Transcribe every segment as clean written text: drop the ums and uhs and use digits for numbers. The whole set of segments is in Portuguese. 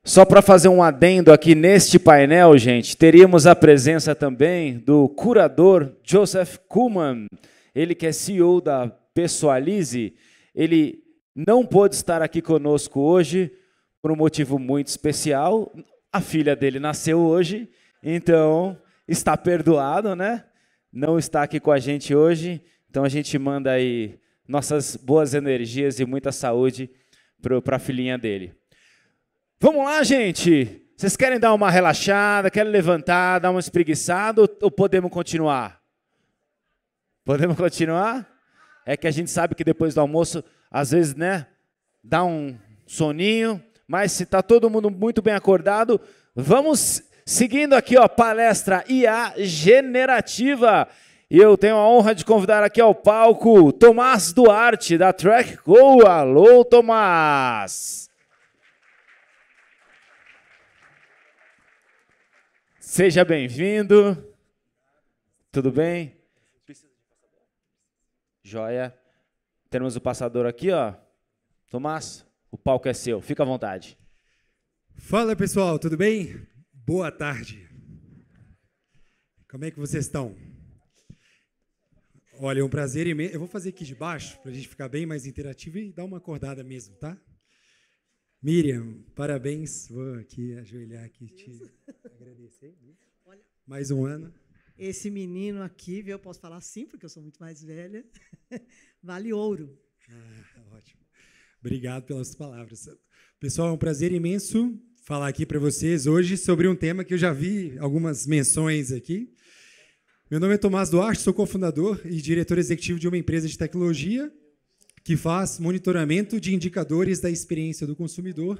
Só para fazer um adendo aqui neste painel, gente, teríamos a presença também do curador Joseph Kuhlman, ele que é CEO da Pessoalize. Ele não pôde estar aqui conosco hoje por um motivo muito especial. A filha dele nasceu hoje, então está perdoado, né? Não está aqui com a gente hoje, então a gente manda aí nossas boas energias e muita saúde para a filhinha dele. Vamos lá, gente? Vocês querem dar uma relaxada, querem levantar, dar uma espreguiçada ou podemos continuar? Podemos continuar? É que a gente sabe que depois do almoço, às vezes, né, dá um soninho, mas se está todo mundo muito bem acordado, vamos seguindo aqui, ó, palestra IA generativa. E eu tenho a honra de convidar aqui ao palco Tomás Duarte, da TrackGo. Alô, Tomás! Seja bem-vindo. Tudo bem? Joia. Temos o passador aqui, ó. Tomás, o palco é seu. Fica à vontade. Fala, pessoal. Tudo bem? Boa tarde. Como é que vocês estão? Olha, é um prazer imenso. Eu vou fazer aqui de baixo, para a gente ficar bem mais interativo e dar uma acordada mesmo, tá? Miriam, parabéns. Vou aqui ajoelhar aqui te agradecer. Olha, mais um ano. Esse menino aqui, eu posso falar sim, porque eu sou muito mais velha, vale ouro. Ótimo. Obrigado pelas palavras. Pessoal, é um prazer imenso falar aqui para vocês hoje sobre um tema que eu já vi algumas menções aqui. Meu nome é Tomás Duarte, sou cofundador e diretor executivo de uma empresa de tecnologia que faz monitoramento de indicadores da experiência do consumidor.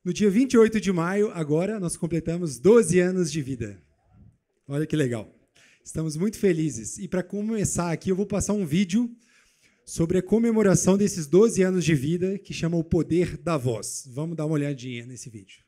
No dia 28 de maio, agora, nós completamos 12 anos de vida. Olha que legal. Estamos muito felizes. E para começar aqui, eu vou passar um vídeo sobre a comemoração desses 12 anos de vida, que chama O Poder da Voz. Vamos dar uma olhadinha nesse vídeo.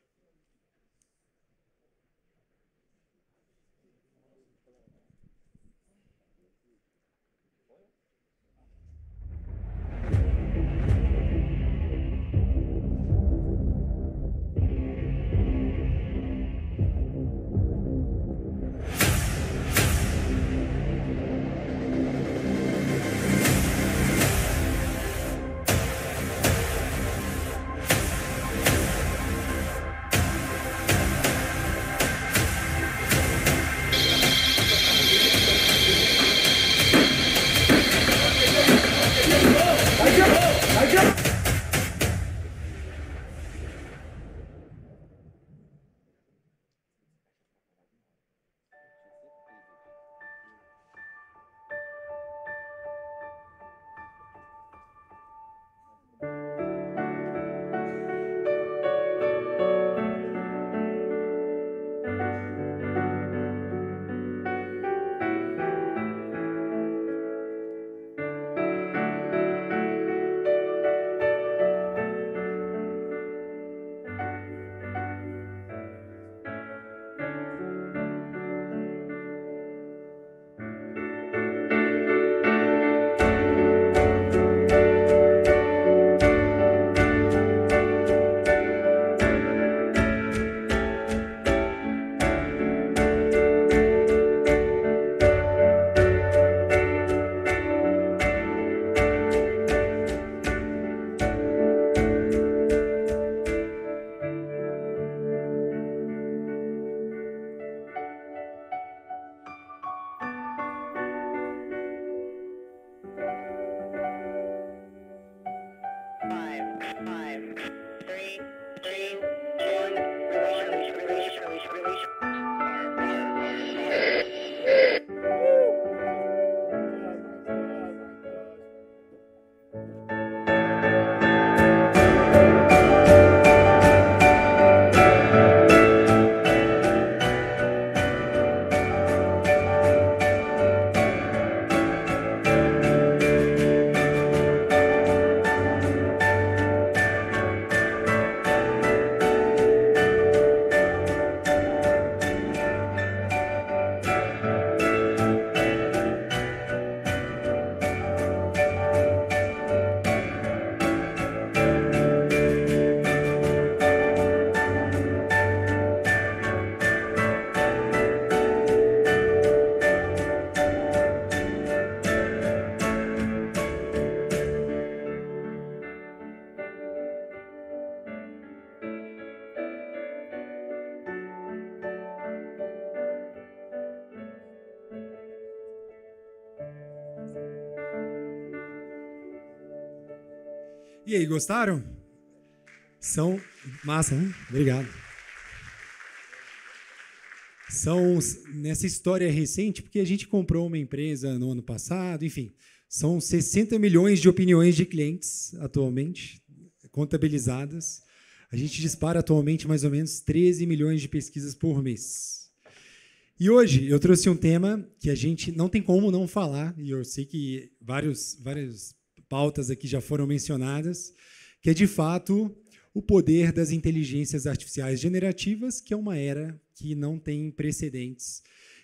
E aí, gostaram? São massa, né? Obrigado. São nessa história recente, porque a gente comprou uma empresa no ano passado, enfim, são 60 milhões de opiniões de clientes atualmente contabilizadas. A gente dispara atualmente mais ou menos 13 milhões de pesquisas por mês. E hoje eu trouxe um tema que a gente não tem como não falar, e eu sei que várias pautas aqui já foram mencionadas, que é, de fato, o poder das inteligências artificiais generativas, que é uma era que não tem precedentes.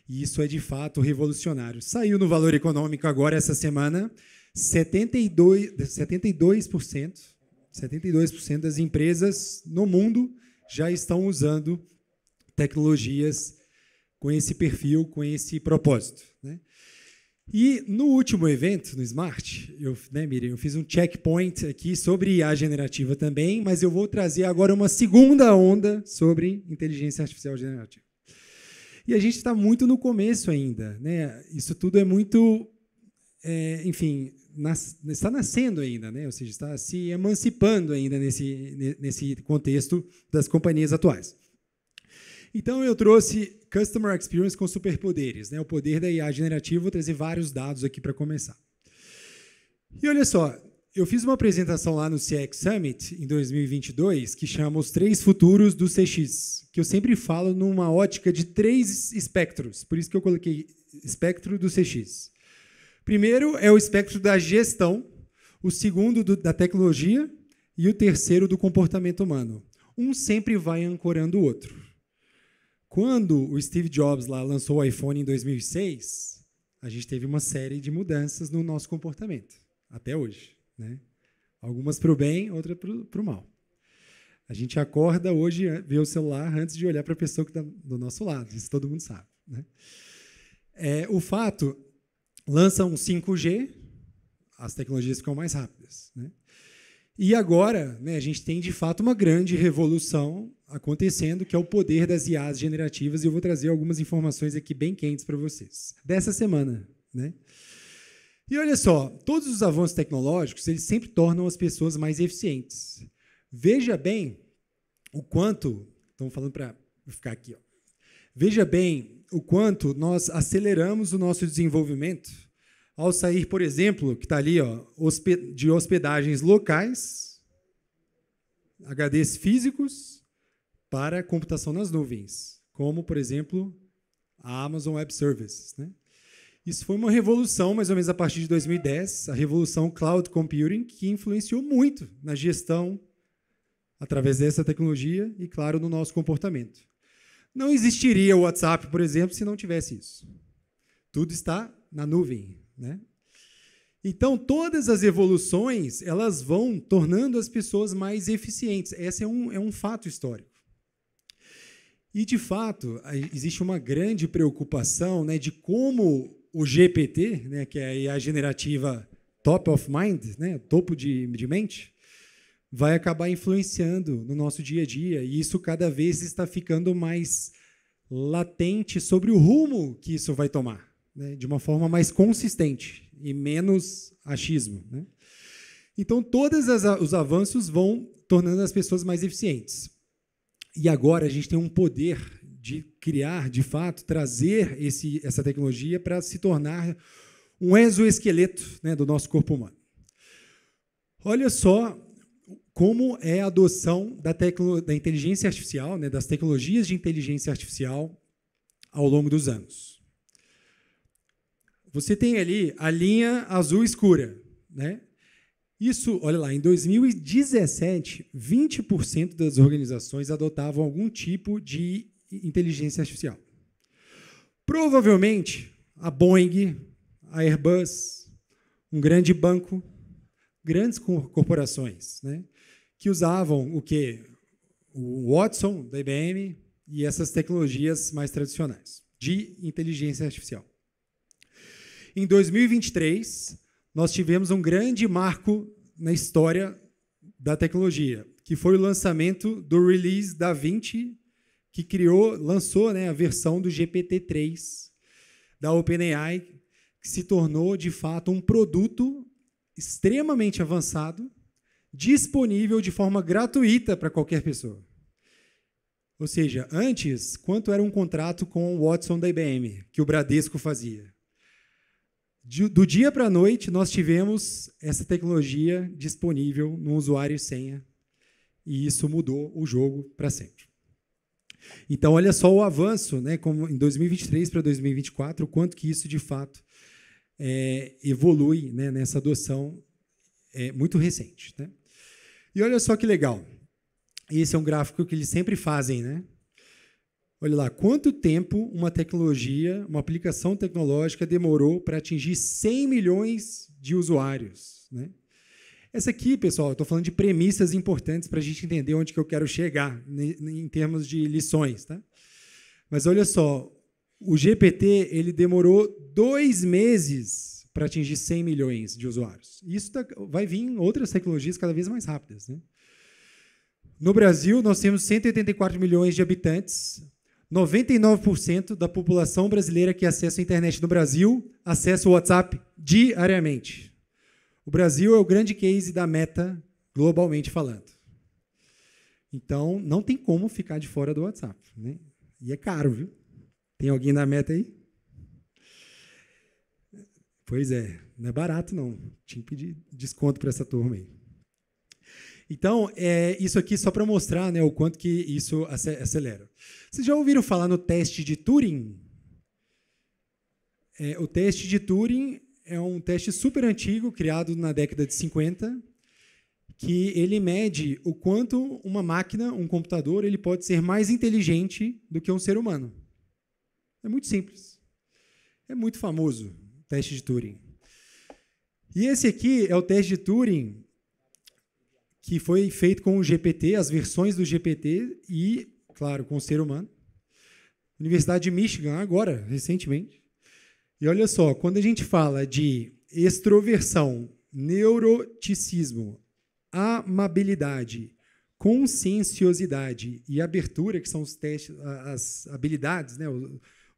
E isso é, de fato, revolucionário. Saiu no Valor Econômico agora, essa semana, 72% das empresas no mundo já estão usando tecnologias com esse perfil, com esse propósito, né? E no último evento, no Smart, Miriam, eu fiz um checkpoint aqui sobre IA generativa também, mas eu vou trazer agora uma segunda onda sobre inteligência artificial generativa. E a gente está muito no começo ainda, né? Isso tudo é muito, enfim, está nascendo ainda, né? Ou seja, está se emancipando ainda nesse contexto das companhias atuais. Então, eu trouxe Customer Experience com superpoderes, né? O poder da IA generativa. Vou trazer vários dados aqui para começar. E olha só, eu fiz uma apresentação lá no CX Summit, em 2022, que chama Os 3 Futuros do CX, que eu sempre falo numa ótica de 3 espectros, por isso que eu coloquei espectro do CX. Primeiro é o espectro da gestão, o segundo da tecnologia e o terceiro do comportamento humano. Um sempre vai ancorando o outro. Quando o Steve Jobs lá lançou o iPhone em 2006, a gente teve uma série de mudanças no nosso comportamento, até hoje, né? Algumas para o bem, outras para o mal. A gente acorda hoje, vê o celular antes de olhar para a pessoa que está do nosso lado, isso todo mundo sabe, né? O fato, lança um 5G, as tecnologias ficam mais rápidas, né? E agora, né, a gente tem, de fato, uma grande revolução acontecendo, que é o poder das IAs generativas, e eu vou trazer algumas informações aqui bem quentes para vocês, dessa semana, né? E olha só, todos os avanços tecnológicos, eles sempre tornam as pessoas mais eficientes. Veja bem o quanto, estamos falando para ficar aqui, ó. Veja bem o quanto nós aceleramos o nosso desenvolvimento ao sair, por exemplo, que está ali, ó, de hospedagens locais, HDs físicos, para computação nas nuvens, como, por exemplo, a Amazon Web Services, né? Isso foi uma revolução, mais ou menos a partir de 2010, a revolução Cloud Computing, que influenciou muito na gestão através dessa tecnologia e, claro, no nosso comportamento. Não existiria o WhatsApp, por exemplo, se não tivesse isso. Tudo está na nuvem, né? Então, todas as evoluções, elas vão tornando as pessoas mais eficientes. Esse é um fato histórico. E, de fato, existe uma grande preocupação, né, de como o GPT, né, que é a IA generativa top of mind, né, topo de mente, vai acabar influenciando no nosso dia a dia, e isso cada vez está ficando mais latente sobre o rumo que isso vai tomar, né, de uma forma mais consistente e menos achismo, né? Então, todos os avanços vão tornando as pessoas mais eficientes. E agora a gente tem um poder de criar, de fato, trazer essa tecnologia para se tornar um exoesqueleto, né, do nosso corpo humano. Olha só como é a adoção da inteligência artificial, né, das tecnologias de inteligência artificial ao longo dos anos. Você tem ali a linha azul escura, né? Isso, olha lá, em 2017, 20% das organizações adotavam algum tipo de inteligência artificial. Provavelmente, a Boeing, a Airbus, um grande banco, grandes corporações, né, que usavam o quê? O Watson, da IBM, e essas tecnologias mais tradicionais de inteligência artificial. Em 2023, nós tivemos um grande marco na história da tecnologia, que foi o lançamento do release da DaVinci, que lançou, né, a versão do GPT-3 da OpenAI, que se tornou, de fato, um produto extremamente avançado, disponível de forma gratuita para qualquer pessoa. Ou seja, antes, quanto era um contrato com o Watson da IBM, que o Bradesco fazia? Do dia para a noite, nós tivemos essa tecnologia disponível no usuário e senha, e isso mudou o jogo para sempre. Então, olha só o avanço, né, como em 2023 para 2024, o quanto que isso, de fato, evolui, né, nessa adoção muito recente. Né? E olha só que legal. Esse é um gráfico que eles sempre fazem, né? Olha lá, quanto tempo uma tecnologia, uma aplicação tecnológica demorou para atingir 100 milhões de usuários, né? Essa aqui, pessoal, eu estou falando de premissas importantes para a gente entender onde que eu quero chegar em termos de lições, tá? Mas olha só, o GPT ele demorou 2 meses para atingir 100 milhões de usuários. Isso vai vir em outras tecnologias cada vez mais rápidas, né? No Brasil, nós temos 184 milhões de habitantes. 99% da população brasileira que acessa a internet no Brasil acessa o WhatsApp diariamente. O Brasil é o grande case da Meta, globalmente falando. Então, não tem como ficar de fora do WhatsApp, né? E é caro, viu? Tem alguém na Meta aí? Pois é, não é barato, não. Tinha que pedir desconto para essa turma aí. Então, isso aqui só para mostrar, né, o quanto que isso acelera. Vocês já ouviram falar no teste de Turing? O teste de Turing é um teste super antigo, criado na década de 50, que ele mede o quanto uma máquina, um computador, ele pode ser mais inteligente do que um ser humano. É muito simples. É muito famoso o teste de Turing. E esse aqui é o teste de Turing que foi feito com o GPT, as versões do GPT e, claro, com o ser humano. Universidade de Michigan, agora, recentemente. E olha só, quando a gente fala de extroversão, neuroticismo, amabilidade, conscienciosidade e abertura, que são os testes, as habilidades, né,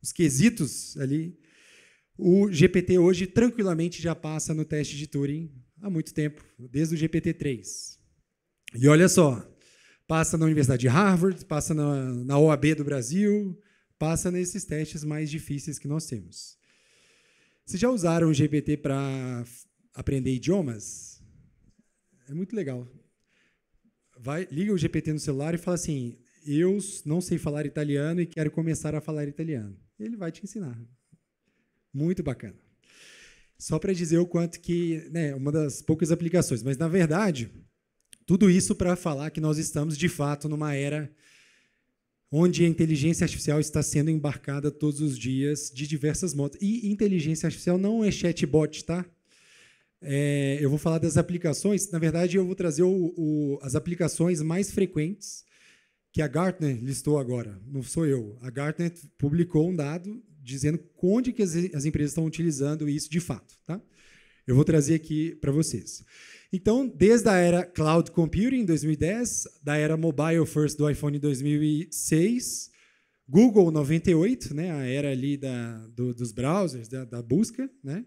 os quesitos ali, o GPT hoje tranquilamente já passa no teste de Turing há muito tempo, desde o GPT-3. E olha só, passa na Universidade de Harvard, passa na OAB do Brasil, passa nesses testes mais difíceis que nós temos. Vocês já usaram o GPT para aprender idiomas? É muito legal. Liga o GPT no celular e fala assim, eu não sei falar italiano e quero começar a falar italiano. Ele vai te ensinar. Muito bacana. Só para dizer o quanto que, né, uma das poucas aplicações, mas, na verdade, tudo isso para falar que nós estamos, de fato, numa era onde a inteligência artificial está sendo embarcada todos os dias de diversas modos. E inteligência artificial não é chatbot, tá? Eu vou falar das aplicações. Na verdade, eu vou trazer as aplicações mais frequentes que a Gartner listou agora. Não sou eu. A Gartner publicou um dado dizendo onde que as empresas estão utilizando isso de fato, tá? Eu vou trazer aqui para vocês. Então, desde a era Cloud Computing, em 2010, da era Mobile First do iPhone em 2006, Google, 98, né, a era ali dos browsers, da busca, né,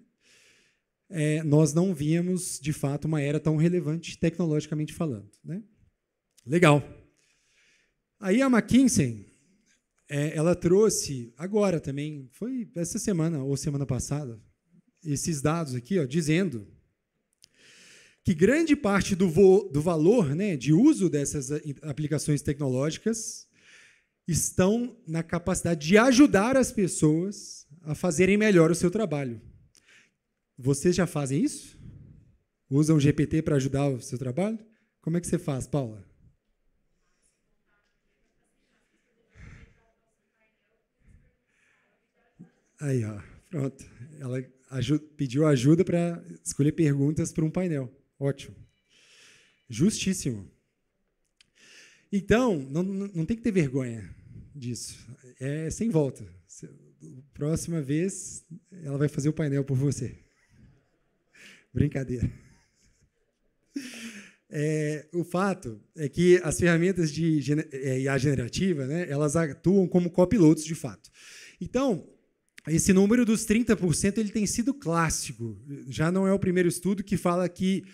nós não víamos, de fato, uma era tão relevante tecnologicamente falando. Né? Legal. Aí a McKinsey, ela trouxe, agora também, foi essa semana ou semana passada, esses dados aqui, ó, dizendo que grande parte do valor, né, de uso dessas aplicações tecnológicas estão na capacidade de ajudar as pessoas a fazerem melhor o seu trabalho. Vocês já fazem isso? Usam o GPT para ajudar o seu trabalho? Como é que você faz, Paula? Aí, ó, pronto. Ela pediu ajuda para escolher perguntas para um painel. Ótimo. Justíssimo. Então, não tem que ter vergonha disso. É sem volta. Próxima vez, ela vai fazer o painel por você. Brincadeira. O fato é que as ferramentas de IA generativa, né, elas atuam como copilotos de fato. Então, esse número dos 30% ele tem sido clássico. Já não é o primeiro estudo que fala que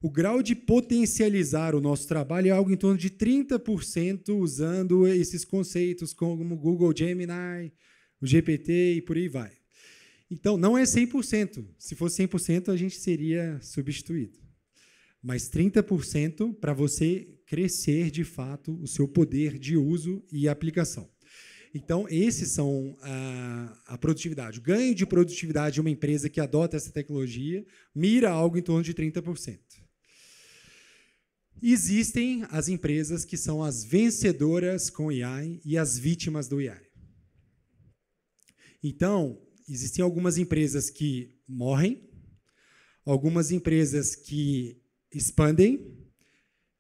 o grau de potencializar o nosso trabalho é algo em torno de 30% usando esses conceitos como o Google Gemini, o GPT e por aí vai. Então, não é 100%. Se fosse 100%, a gente seria substituído. Mas 30% para você crescer, de fato, o seu poder de uso e aplicação. Então, esses são a produtividade. O ganho de produtividade de uma empresa que adota essa tecnologia mira algo em torno de 30%. Existem as empresas que são as vencedoras com AI e as vítimas do AI. Então, existem algumas empresas que morrem, algumas empresas que expandem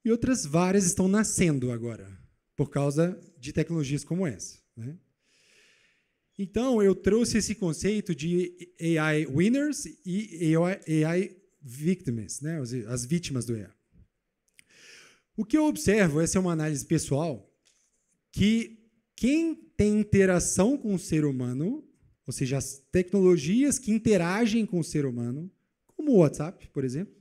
e outras várias estão nascendo agora, por causa de tecnologias como essa, né? Então, eu trouxe esse conceito de AI winners e AI victims, né? As vítimas do AI. O que eu observo, essa é uma análise pessoal, que quem tem interação com o ser humano, ou seja, as tecnologias que interagem com o ser humano, como o WhatsApp, por exemplo,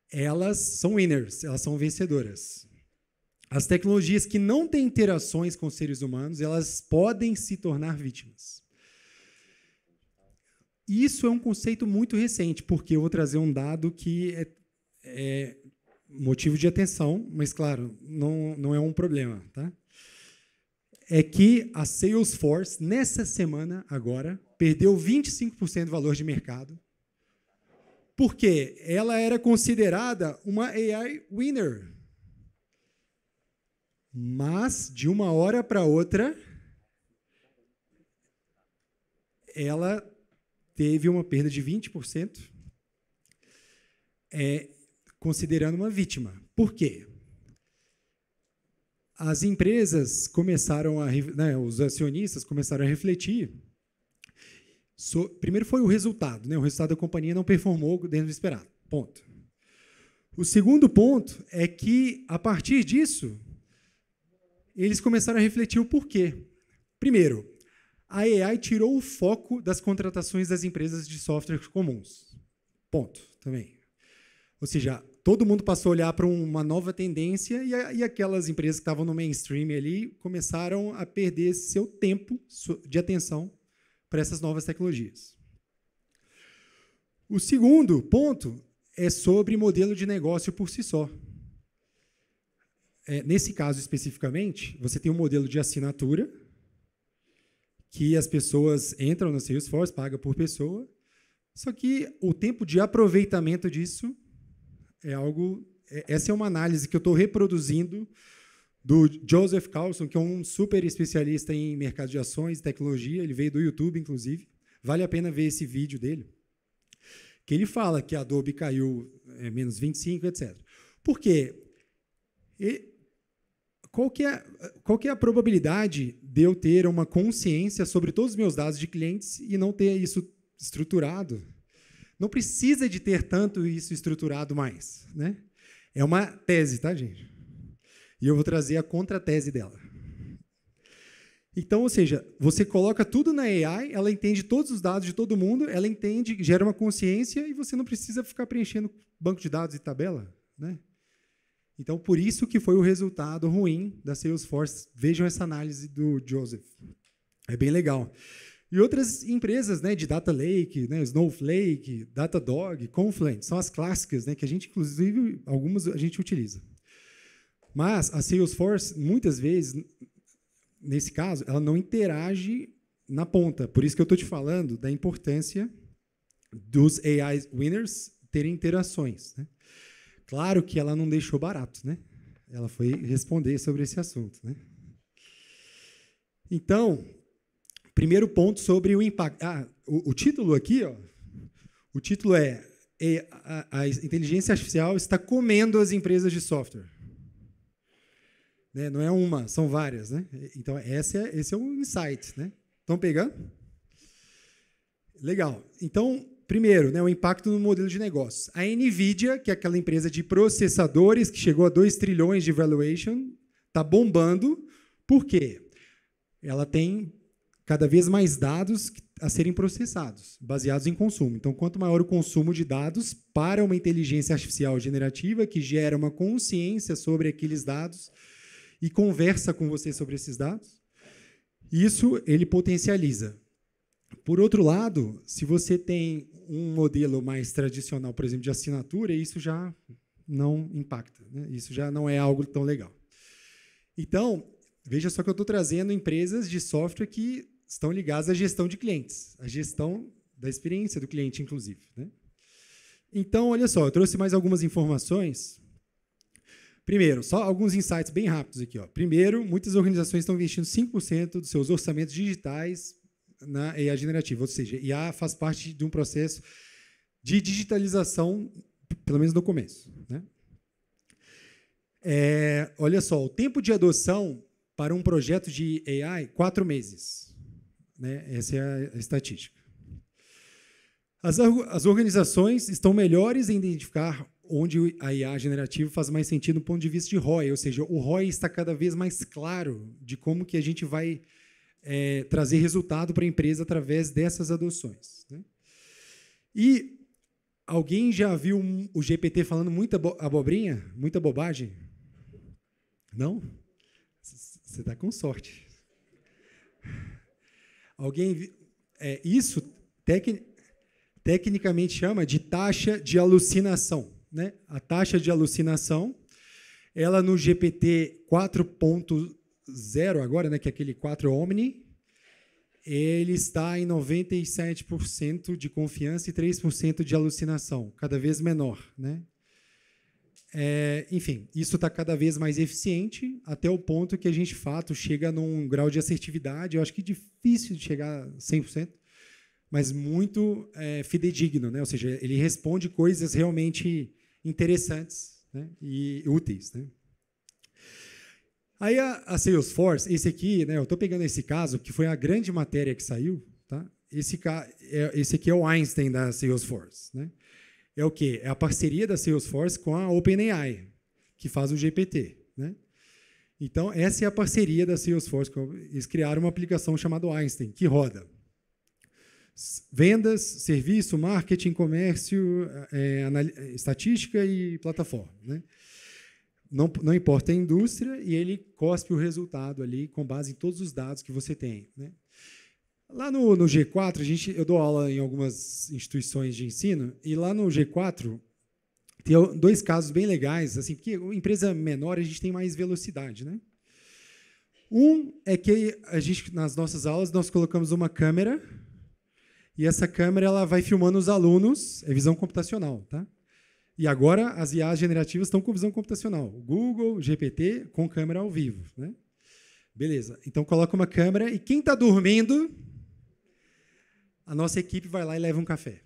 elas são winners, elas são vencedoras. As tecnologias que não têm interações com seres humanos, elas podem se tornar vítimas. Isso é um conceito muito recente, porque eu vou trazer um dado que é motivo de atenção, mas, claro, não é um problema, tá? É que a Salesforce, nessa semana, agora, perdeu 25% do valor de mercado, porque ela era considerada uma AI winner. Mas, de uma hora para outra, ela teve uma perda de 20%, considerando uma vítima. Por quê? As empresas começaram os acionistas começaram a refletir. Primeiro foi o resultado, né? O resultado da companhia não performou dentro do esperado. Ponto. O segundo ponto é que, a partir disso, eles começaram a refletir o porquê. Primeiro, a AI tirou o foco das contratações das empresas de software comuns. Ponto. Também. Ou seja, todo mundo passou a olhar para uma nova tendência e aquelas empresas que estavam no mainstream ali começaram a perder seu tempo de atenção para essas novas tecnologias. O segundo ponto é sobre modelo de negócio por si só. Nesse caso especificamente, você tem um modelo de assinatura, que as pessoas entram no Salesforce, pagam por pessoa, só que o tempo de aproveitamento disso é algo... Essa é uma análise que eu estou reproduzindo do Joseph Carlson, que é um super especialista em mercado de ações e tecnologia, ele veio do YouTube, inclusive, vale a pena ver esse vídeo dele, que ele fala que a Adobe caiu menos 25%, etc. Por quê? Qual que é a probabilidade de eu ter uma consciência sobre todos os meus dados de clientes e não ter isso estruturado? Não precisa de ter tanto isso estruturado mais, né? É uma tese, tá, gente? E eu vou trazer a contratese dela. Então, ou seja, você coloca tudo na AI, ela entende todos os dados de todo mundo, ela entende, gera uma consciência e você não precisa ficar preenchendo banco de dados e tabela, né? Então, por isso que foi o resultado ruim da Salesforce. Vejam essa análise do Joseph. É bem legal. E outras empresas, né, de Data Lake, né, Snowflake, Datadog, Confluent, são as clássicas, né, que a gente, inclusive, algumas a gente utiliza. Mas a Salesforce, muitas vezes, nesse caso, ela não interage na ponta. Por isso que eu estou te falando da importância dos AI winners terem interações, né? Claro que ela não deixou barato, né? Ela foi responder sobre esse assunto, né? Então, primeiro ponto sobre o impacto. O título aqui, ó, o título é a inteligência artificial está comendo as empresas de software. Né? Não é uma, são várias, né? Então, esse é um insight, né? Estão pegando? Legal. Então, primeiro, né, o impacto no modelo de negócios. A NVIDIA, que é aquela empresa de processadores que chegou a 2 trilhões de valuation, está bombando. Por quê? Ela tem cada vez mais dados a serem processados, baseados em consumo. Então, quanto maior o consumo de dados para uma inteligência artificial generativa que gera uma consciência sobre aqueles dados e conversa com você sobre esses dados, isso ele potencializa. Por outro lado, se você tem um modelo mais tradicional, por exemplo, de assinatura, isso já não impacta, né? Isso já não é algo tão legal. Então, veja só que eu estou trazendo empresas de software que estão ligadas à gestão de clientes, à gestão da experiência do cliente, inclusive, né? Então, olha só, eu trouxe mais algumas informações. Primeiro, só alguns insights bem rápidos aqui. Ó. Primeiro, muitas organizações estão investindo 5% dos seus orçamentos digitais na IA generativa, ou seja, IA faz parte de um processo de digitalização, pelo menos no começo, né? Olha só, o tempo de adoção para um projeto de AI, 4 meses. Né? Essa é a estatística. As organizações estão melhores em identificar onde a IA generativa faz mais sentido do ponto de vista de ROI, ou seja, o ROI está cada vez mais claro de como que a gente vai trazer resultado para a empresa através dessas adoções. Né? E alguém já viu o GPT falando muita abobrinha, muita bobagem? Não? Você está com sorte. Alguém isso tecnicamente chama de taxa de alucinação, né? A taxa de alucinação, ela no GPT 4.0 agora, né, que é aquele 4 Omni, ele está em 97% de confiança e 3% de alucinação, cada vez menor, né? Enfim, isso está cada vez mais eficiente, até o ponto que a gente, de fato, chega num grau de assertividade, eu acho que difícil de chegar a 100%, mas muito fidedigno, né? Ou seja, ele responde coisas realmente interessantes, né? E úteis. Né? Aí a Salesforce, esse aqui, né? Eu estou pegando esse caso, que foi a grande matéria que saiu, tá? Esse aqui é o Einstein da Salesforce, né? É o quê? É a parceria da Salesforce com a OpenAI, que faz o GPT. Né? Então, essa é a parceria da Salesforce. Eles criaram uma aplicação chamada Einstein, que roda vendas, serviço, marketing, comércio, estatística e plataforma. Né? Não importa a indústria, e ele cospe o resultado ali com base em todos os dados que você tem. Né? Lá no G4, eu dou aula em algumas instituições de ensino, e lá no G4 tem 2 casos bem legais, assim, porque empresa menor a gente tem mais velocidade. Né? Um é que nas nossas aulas nós colocamos uma câmera, e essa câmera ela vai filmando os alunos, é visão computacional. Tá? E agora as IAs generativas estão com visão computacional. O Google, GPT, com câmera ao vivo. Né? Beleza, então coloca uma câmera, e quem está dormindo, a nossa equipe vai lá e leva um café.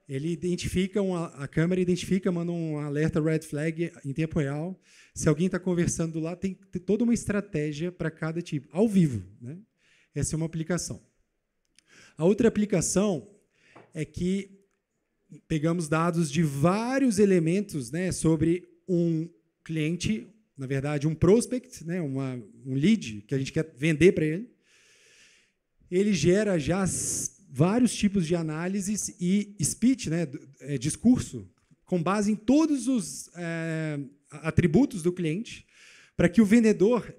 Ele identifica, a câmera identifica, manda um alerta red flag em tempo real. Se alguém está conversando lá, tem toda uma estratégia para cada tipo, ao vivo. Né? Essa é uma aplicação. A outra aplicação é que pegamos dados de vários elementos, né, sobre um cliente, na verdade, um prospect, né, um lead que a gente quer vender para ele. Ele gera já vários tipos de análises e speech, né, discurso, com base em todos os atributos do cliente, para que o vendedor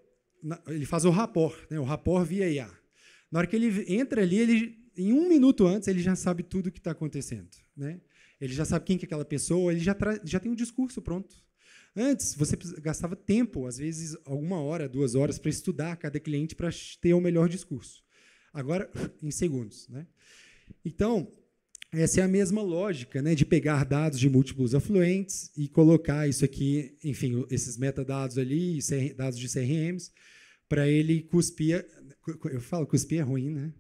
ele faça o rapport, né, o rapport via IA. Na hora que ele entra ali, em 1 minuto antes, ele já sabe tudo o que está acontecendo. Né? Ele já sabe quem que é aquela pessoa, ele já tem um discurso pronto. Antes, você gastava tempo, às vezes 1 hora, 2 horas, para estudar cada cliente para ter o melhor discurso. Agora, em segundos. Né? Então, essa é a mesma lógica, né, de pegar dados de múltiplos afluentes e colocar isso aqui, enfim, esses metadados ali, dados de CRMs, para ele cuspir. Eu falo cuspir é ruim, né?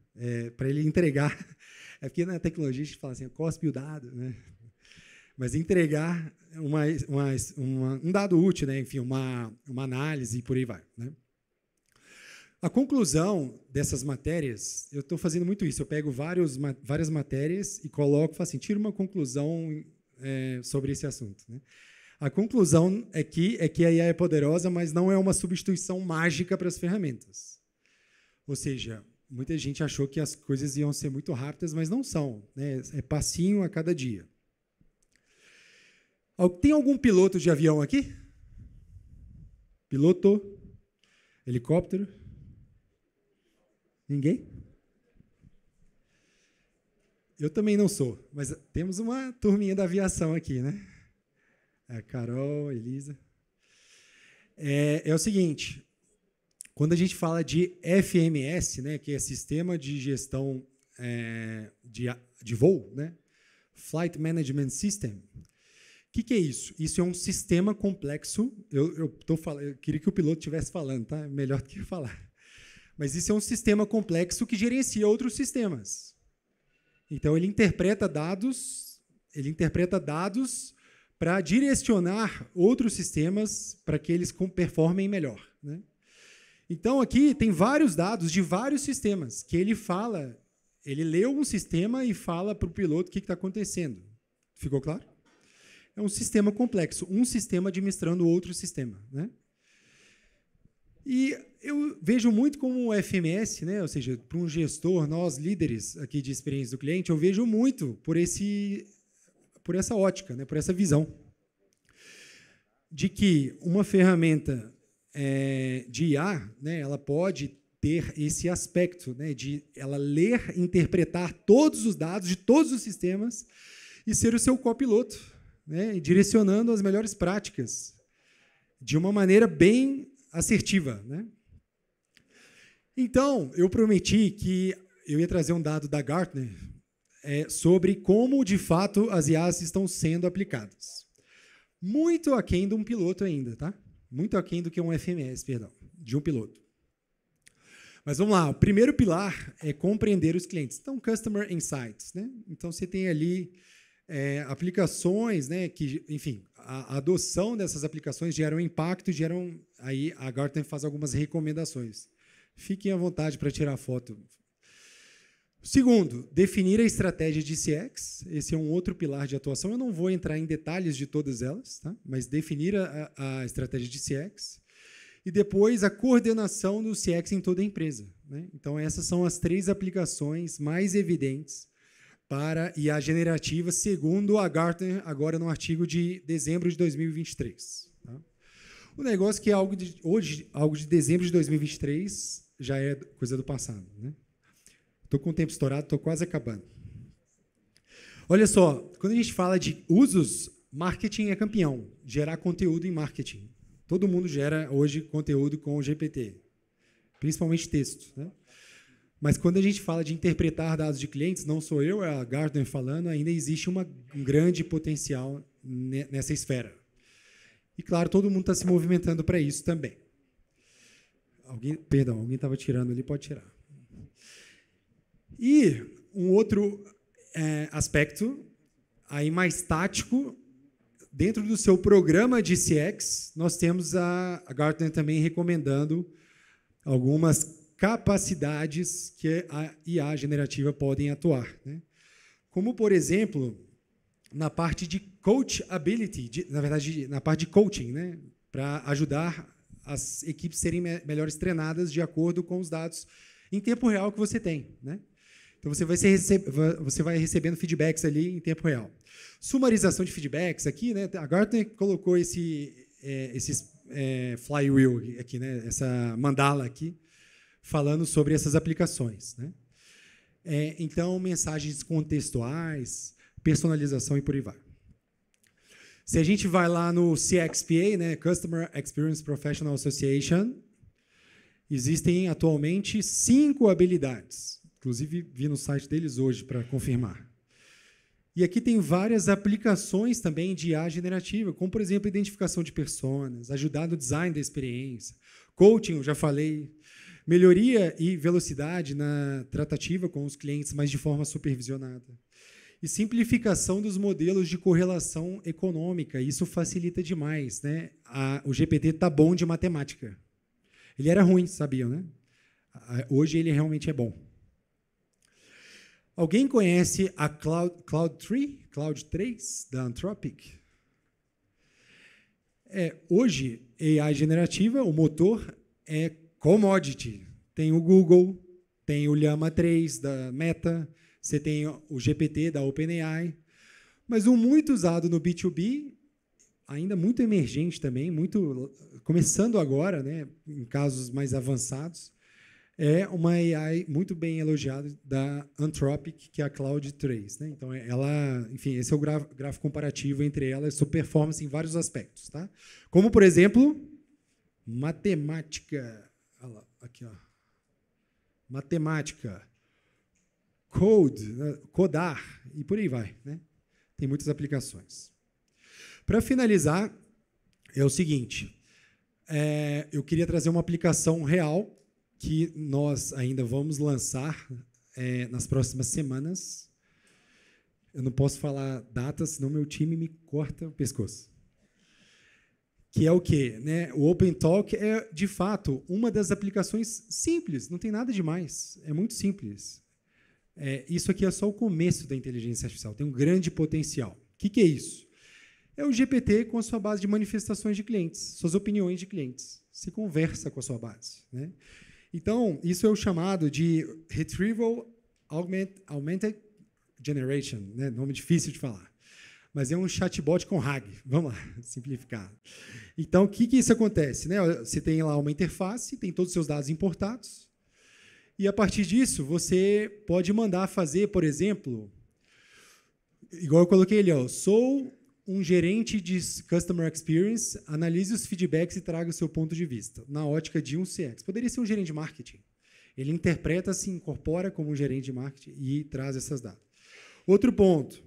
Para ele entregar. É porque na tecnologia a gente fala assim, cospe o dado, né? Mas entregar um dado útil, né? Enfim, uma análise e por aí vai. Né? A conclusão dessas matérias, eu estou fazendo muito isso, eu pego várias matérias e coloco, falo assim, tiro uma conclusão sobre esse assunto. Né? A conclusão é que a IA é poderosa, mas não é uma substituição mágica para as ferramentas. Ou seja, muita gente achou que as coisas iam ser muito rápidas, mas não são, né? É passinho a cada dia. Tem algum piloto de avião aqui? Piloto? Helicóptero? Ninguém? Eu também não sou, mas temos uma turminha da aviação aqui, né? A Carol, a Elisa. É o seguinte, quando a gente fala de FMS, né, que é Sistema de Gestão de Voo, né? Flight Management System, o que é isso? Isso é um sistema complexo. Eu queria que o piloto estivesse falando, tá? Melhor do que falar. Mas isso é um sistema complexo que gerencia outros sistemas. Então, ele interpreta dados para direcionar outros sistemas para que eles performem melhor, né? Então, aqui tem vários dados de vários sistemas que ele lê um sistema e fala para o piloto o que está acontecendo. Ficou claro? É um sistema complexo, um sistema administrando outro sistema, né? E eu vejo muito como o FMS, né? Ou seja, para um gestor, nós líderes aqui de experiência do cliente, eu vejo muito por essa ótica, né? Por essa visão de que uma ferramenta de IA, né? Ela pode ter esse aspecto, né? De ela ler, interpretar todos os dados de todos os sistemas e ser o seu copiloto, né? Direcionando as melhores práticas de uma maneira bem assertiva, né? Então, eu prometi que eu ia trazer um dado da Gartner sobre como, de fato, as IAs estão sendo aplicadas. Muito aquém de um piloto ainda, tá? Muito aquém do que um FMS, perdão, de um piloto. Mas vamos lá, o primeiro pilar é compreender os clientes. Então, Customer Insights, né? Então, você tem ali aplicações, né, que, enfim, a adoção dessas aplicações geram impacto, aí a Gartner faz algumas recomendações. Fiquem à vontade para tirar foto. Segundo, definir a estratégia de CX. Esse é um outro pilar de atuação. Eu não vou entrar em detalhes de todas elas, tá? Mas definir a estratégia de CX. E depois a coordenação do CX em toda a empresa, né? Então, essas são as 3 aplicações mais evidentes para IA generativa, segundo a Gartner, agora no artigo de dezembro de 2023. Tá? O negócio que é algo de dezembro de 2023 já é coisa do passado, né? Estou com o tempo estourado, estou quase acabando. Olha só, quando a gente fala de usos, marketing é campeão. Gerar conteúdo em marketing. Todo mundo gera hoje conteúdo com o GPT, principalmente texto, né? Mas quando a gente fala de interpretar dados de clientes, não sou eu, é a Gartner falando, ainda existe um grande potencial nessa esfera. E, claro, todo mundo está se movimentando para isso também. Alguém estava tirando ali, pode tirar. E um outro aspecto, aí mais tático, dentro do seu programa de CX, nós temos a Gartner também recomendando algumas capacidades que a IA generativa podem atuar, né? Como, por exemplo, na parte de coachability, na verdade, na parte de coaching, né? Para ajudar as equipes serem melhores treinadas de acordo com os dados em tempo real que você tem, né? Então, você vai recebendo feedbacks ali em tempo real. Sumarização de feedbacks aqui, né? A Gartner colocou esses flywheel aqui, né? Essa mandala aqui, falando sobre essas aplicações, né? Então, mensagens contextuais, personalização e por aí vai. Se a gente vai lá no CXPA, né, Customer Experience Professional Association, existem atualmente 5 habilidades. Inclusive, vi no site deles hoje para confirmar. E aqui tem várias aplicações também de IA generativa, como, por exemplo, identificação de personas, ajudar no design da experiência, coaching, eu já falei, melhoria e velocidade na tratativa com os clientes, mas de forma supervisionada. E simplificação dos modelos de correlação econômica. Isso facilita demais, né? O GPT está bom de matemática. Ele era ruim, sabiam, né? Hoje ele realmente é bom. Alguém conhece a Cloud 3 da Anthropic? Hoje, AI generativa, o motor é commodity. tem o Google, tem o Llama 3 da Meta, você tem o GPT da OpenAI, mas um muito usado no B2B, ainda muito emergente também, muito começando agora, né, em casos mais avançados, é uma AI muito bem elogiada da Anthropic, que é a Claude 3. Né? Então, ela, enfim, esse é o gráfico comparativo entre elas, sua performance em vários aspectos. Tá? Como, por exemplo, matemática. Olha lá, aqui, ó. Matemática, code, né? Codar, e por aí vai. Né? Tem muitas aplicações. Para finalizar, é o seguinte, eu queria trazer uma aplicação real que nós ainda vamos lançar nas próximas semanas. Eu não posso falar datas, senão meu time me corta o pescoço. Que é o quê? Né? O OpenTalk é, de fato, uma das aplicações simples, não tem nada demais, é muito simples. Isso aqui é só o começo da inteligência artificial, tem um grande potencial. O que é isso? É o GPT com a sua base de manifestações de clientes, suas opiniões de clientes. Você conversa com a sua base. Né? Então, isso é o chamado de Retrieval Augmented Generation, né? Nome difícil de falar. Mas é um chatbot com RAG. Vamos lá, simplificar. Então, o que isso acontece? Né? Você tem lá uma interface, tem todos os seus dados importados, e, a partir disso, você pode mandar fazer, por exemplo, igual eu coloquei ali, ó, sou um gerente de Customer Experience, analise os feedbacks e traga o seu ponto de vista, na ótica de um CX. Poderia ser um gerente de marketing. Ele interpreta, se incorpora como um gerente de marketing e traz essas dados. Outro ponto.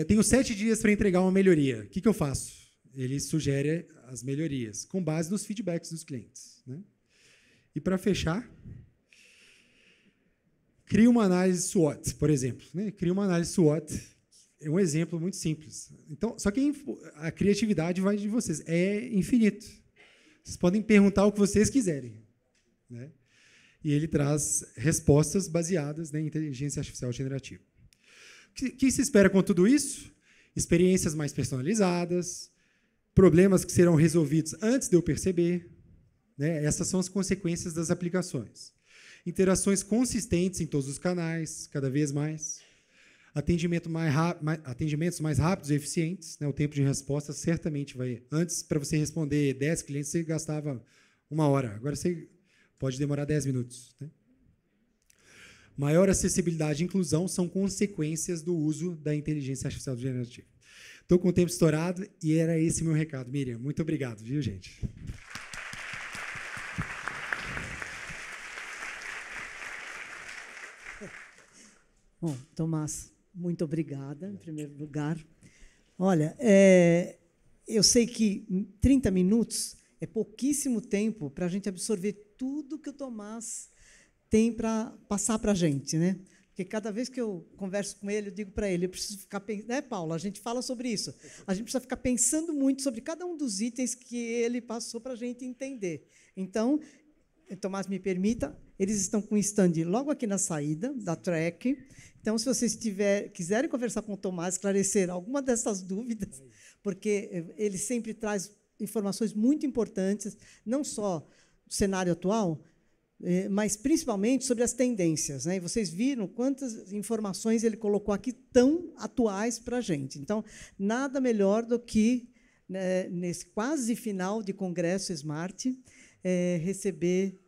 Tenho 7 dias para entregar uma melhoria. O que eu faço? Ele sugere as melhorias, com base nos feedbacks dos clientes. Né? E, para fechar, cria uma análise SWOT, por exemplo. Né? Cria uma análise SWOT. É um exemplo muito simples. Então, só que a criatividade vai de vocês. É infinito. Vocês podem perguntar o que vocês quiserem. Né? E ele traz respostas baseadas na inteligência artificial generativa. O que se espera com tudo isso? Experiências mais personalizadas, problemas que serão resolvidos antes de eu perceber. Né? Essas são as consequências das aplicações. Interações consistentes em todos os canais, cada vez mais. Atendimentos mais rápidos e eficientes. Né? O tempo de resposta certamente vai... Antes, para você responder 10 clientes, você gastava 1 hora. Agora, você pode demorar 10 minutos. Né? Maior acessibilidade e inclusão são consequências do uso da inteligência artificial generativa. Estou com o tempo estourado e era esse meu recado. Miriam, muito obrigado, viu, gente? Bom, Tomás, muito obrigada, em primeiro lugar. Olha, eu sei que 30 minutos é pouquíssimo tempo para a gente absorver tudo que o Tomás tem para passar para a gente, né? Porque cada vez que eu converso com ele, eu digo para ele, eu preciso ficar pensando, né, Paula? A gente fala sobre isso. A gente precisa ficar pensando muito sobre cada um dos itens que ele passou para a gente entender. Então, Tomás, me permita, eles estão com um stand logo aqui na saída da Track. Então, se vocês quiserem conversar com o Tomás, esclarecer alguma dessas dúvidas, porque ele sempre traz informações muito importantes, não só do cenário atual, mas principalmente sobre as tendências. Né? E vocês viram quantas informações ele colocou aqui tão atuais para a gente. Então, nada melhor do que, né, nesse quase final de Congresso Smart, receber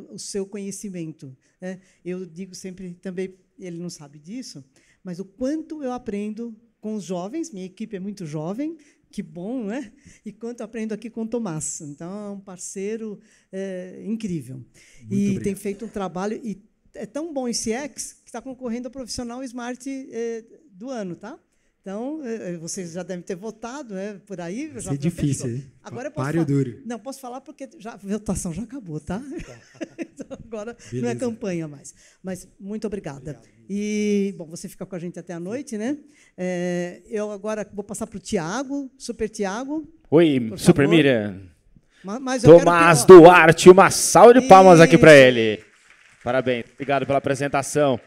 o seu conhecimento. Né? Eu digo sempre, também, ele não sabe disso, mas o quanto eu aprendo com os jovens, minha equipe é muito jovem, que bom, né? E quanto aprendo aqui com o Tomás. Então, é um parceiro incrível. Muito e obrigado. tem feito um trabalho, e é tão bom esse CX que está concorrendo ao Profissional Smart do ano, tá? Então, vocês já devem ter votado, né, por aí. Vai já ser difícil, fechou. hein? Agora eu posso Páreo falar. duro. Não, posso falar porque a votação já acabou, tá? Então, agora não é Beleza. campanha mais. Mas muito obrigada. E, bom, você fica com a gente até a noite, né? Eu agora vou passar para o Tiago, Super Tiago. Oi, Por Super favor. Miriam. Mas eu Tomás quero que, ó, Duarte, uma salva de palmas aqui para Isso. ele. Parabéns, obrigado pela apresentação.